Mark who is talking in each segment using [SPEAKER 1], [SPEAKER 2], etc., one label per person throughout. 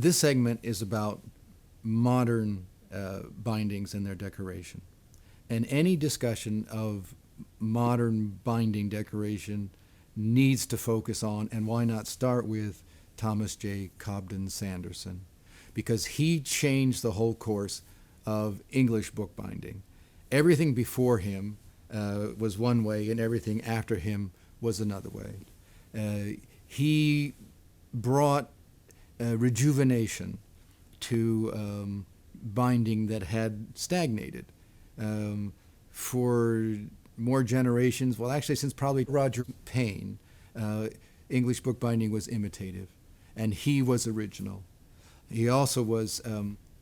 [SPEAKER 1] This segment is about modern bindings and their decoration. And any discussion of modern binding decoration needs to focus on, and why not start with Thomas J. Cobden Sanderson, because he changed the whole course of English bookbinding. Everything before him was one way, and everything after him was another way. He brought rejuvenation to binding that had stagnated for more generations. Well, actually, since probably Roger Payne, English bookbinding was imitative, and he was original. He also was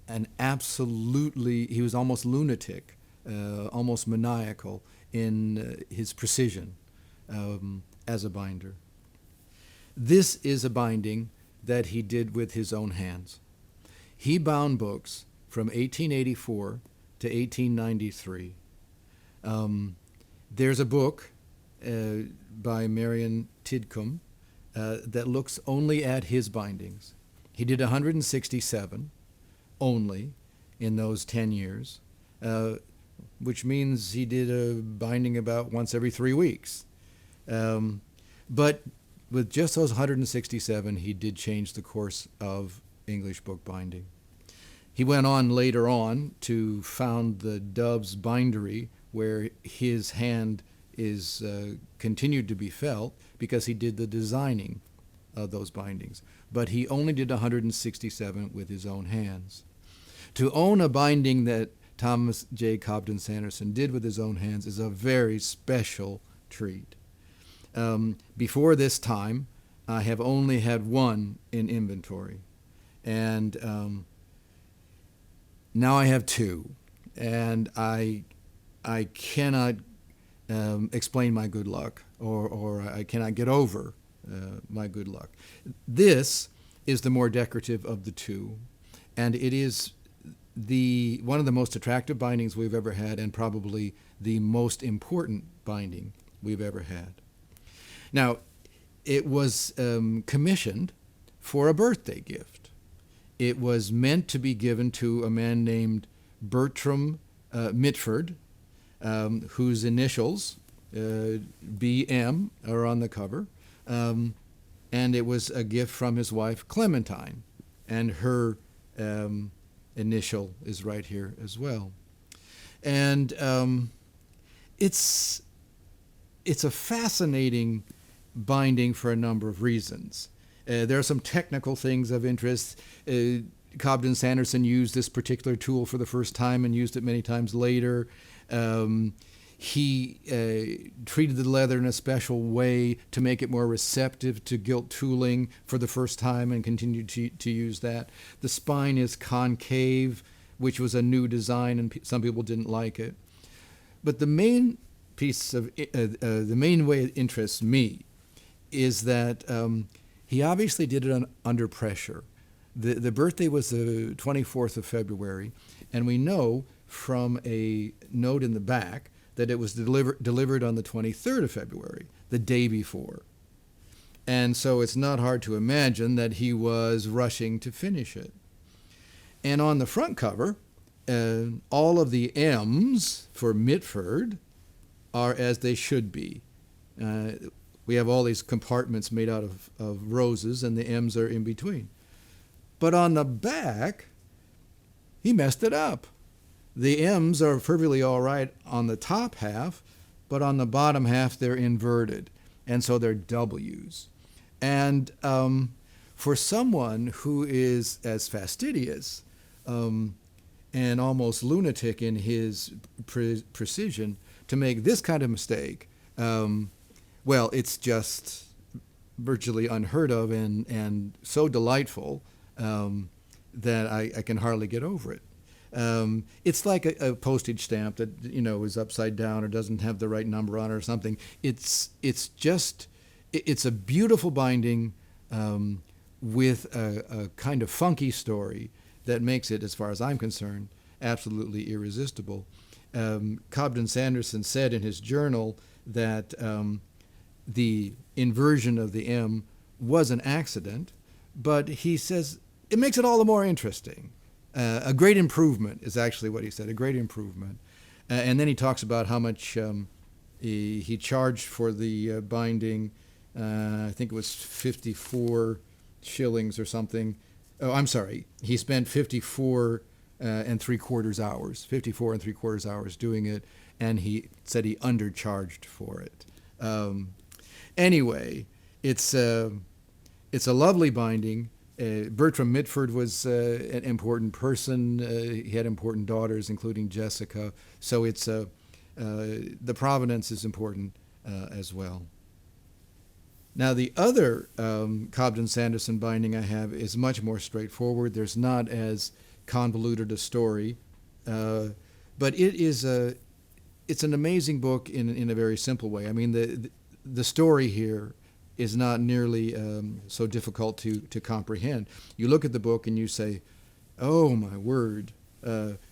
[SPEAKER 1] he was almost lunatic, almost maniacal in his precision as a binder. This is a binding that he did with his own hands. He bound books from 1884 to 1893. There's a book by Marion Tidcombe that looks only at his bindings. He did 167 only in those 10 years, which means he did a binding about once every 3 weeks. But with just those 167, he did change the course of English bookbinding. He went on later on to found the Doves Bindery, where his hand is continued to be felt because he did the designing of those bindings. But he only did 167 with his own hands. To own a binding that Thomas J. Cobden Sanderson did with his own hands is a very special treat. Before this time, I have only had one in inventory, and now I have two, and I cannot explain my good luck, or I cannot get over my good luck. This is the more decorative of the two, and it is one of the most attractive bindings we've ever had, and probably the most important binding we've ever had. Now, it was commissioned for a birthday gift. It was meant to be given to a man named Bertram Mitford, whose initials, BM, are on the cover. And it was a gift from his wife, Clementine, and her initial is right here as well. And it's a fascinating binding for a number of reasons. There are some technical things of interest. Cobden Sanderson used this particular tool for the first time and used it many times later. He treated the leather in a special way to make it more receptive to gilt tooling for the first time, and continued to use that. The spine is concave, which was a new design, and some people didn't like it. But the main the main way it interests me is that he obviously did it under pressure. The birthday was the 24th of February, and we know from a note in the back that it was delivered on the 23rd of February, the day before. And so it's not hard to imagine that he was rushing to finish it. And on the front cover, all of the M's for Mitford are as they should be. We have all these compartments made out of roses, and the M's are in between. But on the back, he messed it up. The M's are perfectly all right on the top half, but on the bottom half they're inverted, and so they're W's. And for someone who is as fastidious and almost lunatic in his precision, to make this kind of mistake, well, it's just virtually unheard of and so delightful that I can hardly get over it. It's like a postage stamp that is upside down or doesn't have the right number on it or something. It's a beautiful binding with a kind of funky story that makes it, as far as I'm concerned, absolutely irresistible. Cobden Sanderson said in his journal that the inversion of the M was an accident, but he says it makes it all the more interesting. A great improvement is actually what he said, a great improvement. And then he talks about how much he charged for the binding. I think it was 54 shillings or something. Oh, I'm sorry. He spent 54 and 3/4 hours, 54 and 3/4 hours doing it, and he said he undercharged for it. Anyway, it's a lovely binding. Bertram Mitford was an important person. He had important daughters, including Jessica. So the provenance is important as well. Now, the other Cobden Sanderson binding I have is much more straightforward. There's not as convoluted a story, but it's an amazing book in a very simple way. I mean, the story here is not nearly so difficult to comprehend. You look at the book and you say, oh my word,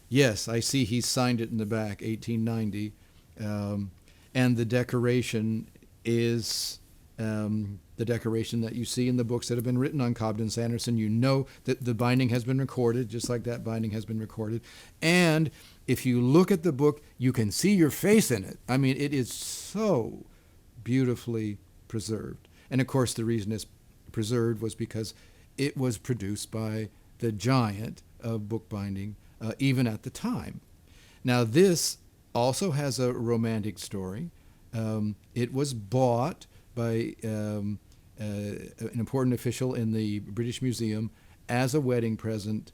[SPEAKER 1] yes, I see he signed it in the back, 1890, and the decoration is the decoration that you see in the books that have been written on Cobden Sanderson. You know that the binding has been recorded, just like that binding has been recorded. And if you look at the book, you can see your face in it. I mean, it is so beautifully preserved. And of course, the reason it's preserved was because it was produced by the giant of bookbinding, even at the time. Now, this also has a romantic story. It was bought by an important official in the British Museum as a wedding present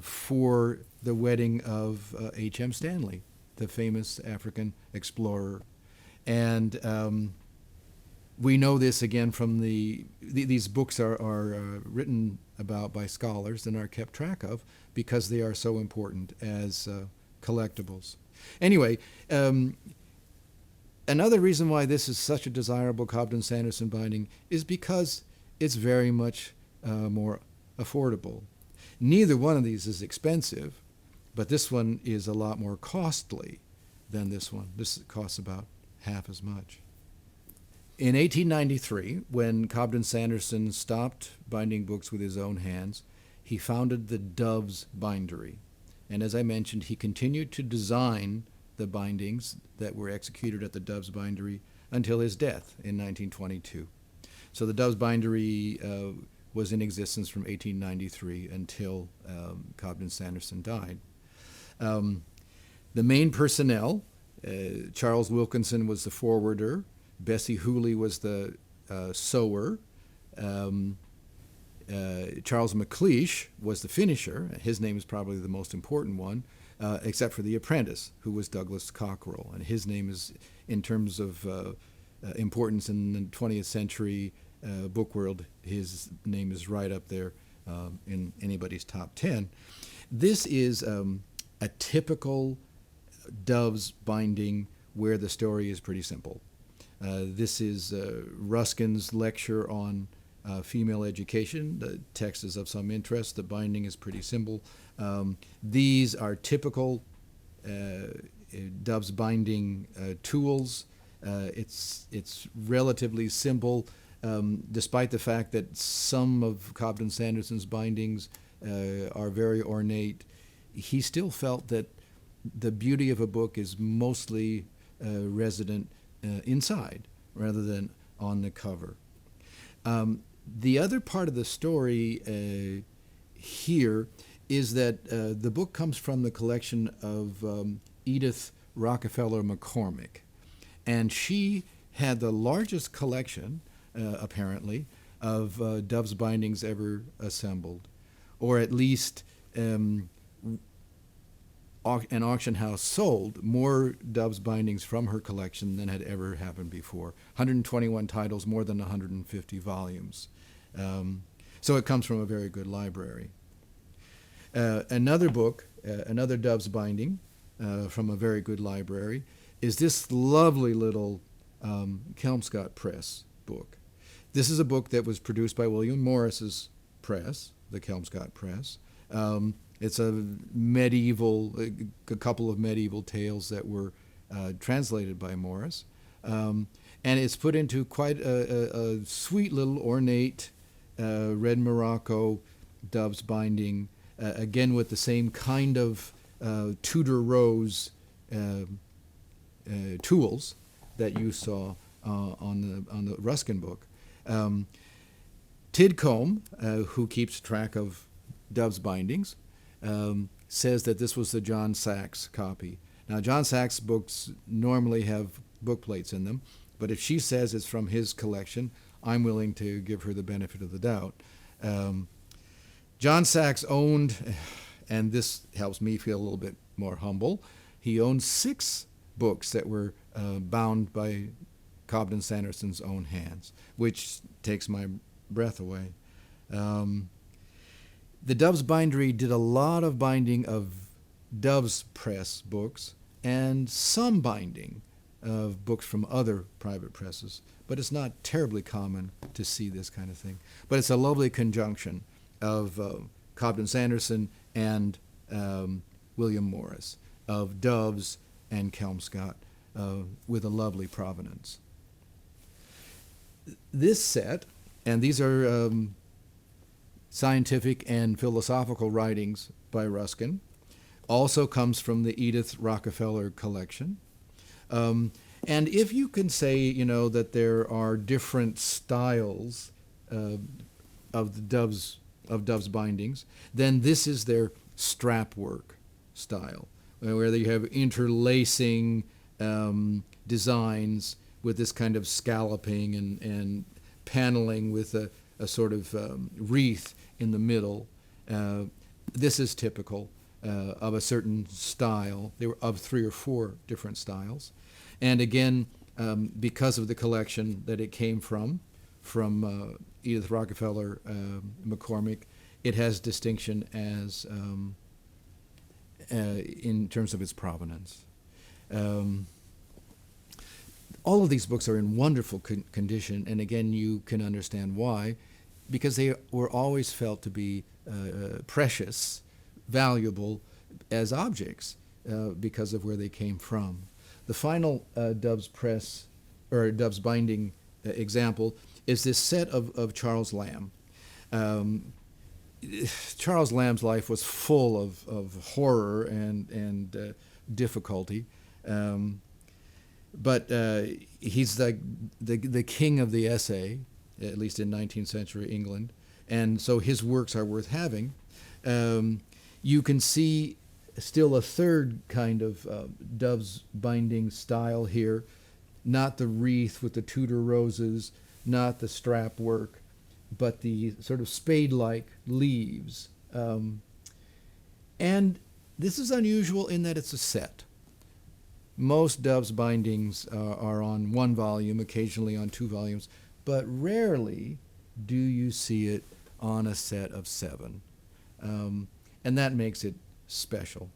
[SPEAKER 1] for the wedding of H.M. Stanley, the famous African explorer. And we know this again from these books are written about by scholars and are kept track of because they are so important as collectibles. Anyway, another reason why this is such a desirable Cobden Sanderson binding is because it's very much more affordable. Neither one of these is expensive, but this one is a lot more costly than this one. This costs about half as much. In 1893, when Cobden Sanderson stopped binding books with his own hands, he founded the Doves Bindery. And as I mentioned, he continued to design the bindings that were executed at the Doves Bindery until his death in 1922. So the Doves Bindery was in existence from 1893 until Cobden Sanderson died. The main personnel, Charles Wilkinson was the forwarder, Bessie Hooley was the sewer, Charles McLeish was the finisher. His name is probably the most important one, except for the apprentice, who was Douglas Cockerell. And his name is, in terms of importance in the 20th century book world, his name is right up there in anybody's top 10. This is a typical Doves binding where the story is pretty simple. This is Ruskin's lecture on female education. The text is of some interest. The binding is pretty simple. These are typical Doves binding tools. It's relatively simple, despite the fact that some of Cobden Sanderson's bindings are very ornate. He still felt that the beauty of a book is mostly resident inside rather than on the cover. The other part of the story here is that the book comes from the collection of Edith Rockefeller McCormick. And she had the largest collection, apparently, of Doves bindings ever assembled, or at least an auction house sold more Doves bindings from her collection than had ever happened before. 121 titles, more than 150 volumes. So it comes from a very good library. Another book, another Doves binding from a very good library, is this lovely little Kelmscott Press book. This is a book that was produced by William Morris's press, the Kelmscott Press. It's a couple of medieval tales that were translated by Morris. And it's put into quite a sweet little ornate red Morocco Dove's binding, again with the same kind of Tudor rose tools that you saw on the Ruskin book. Tidcombe, who keeps track of Dove's bindings, says that this was the John Sachs copy. Now, John Sachs books normally have book plates in them, but if she says it's from his collection, I'm willing to give her the benefit of the doubt. John Sachs owned, and this helps me feel a little bit more humble, he owned 6 books that were bound by Cobden Sanderson's own hands, which takes my breath away. The Dove's Bindery did a lot of binding of Dove's Press books and some binding of books from other private presses, but it's not terribly common to see this kind of thing. But it's a lovely conjunction of Cobden Sanderson and William Morris, of Doves and Kelmscott, with a lovely provenance. This set, and these are scientific and philosophical writings by Ruskin, also comes from the Edith Rockefeller collection. And if you can say, that there are different styles of Dove's bindings, then this is their strap work style, where you have interlacing designs with this kind of scalloping and paneling with a sort of wreath in the middle. This is typical of a certain style. They were of 3 or 4 different styles. And again, because of the collection that it came from Edith Rockefeller McCormick, it has distinction as in terms of its provenance. All of these books are in wonderful condition, and again, you can understand why, because they were always felt to be precious, valuable as objects because of where they came from. The final Dove's Press, or Dove's Binding example is this set of Charles Lamb. Charles Lamb's life was full of horror and difficulty. But he's the king of the essay, at least in 19th century England, and so his works are worth having. You can see still a third kind of Dove's binding style here, not the wreath with the Tudor roses, not the strap work, but the sort of spade-like leaves. And this is unusual in that it's a set. Most Dove's bindings are on 1 volume, occasionally on 2 volumes, but rarely do you see it on a set of 7. And that makes it special.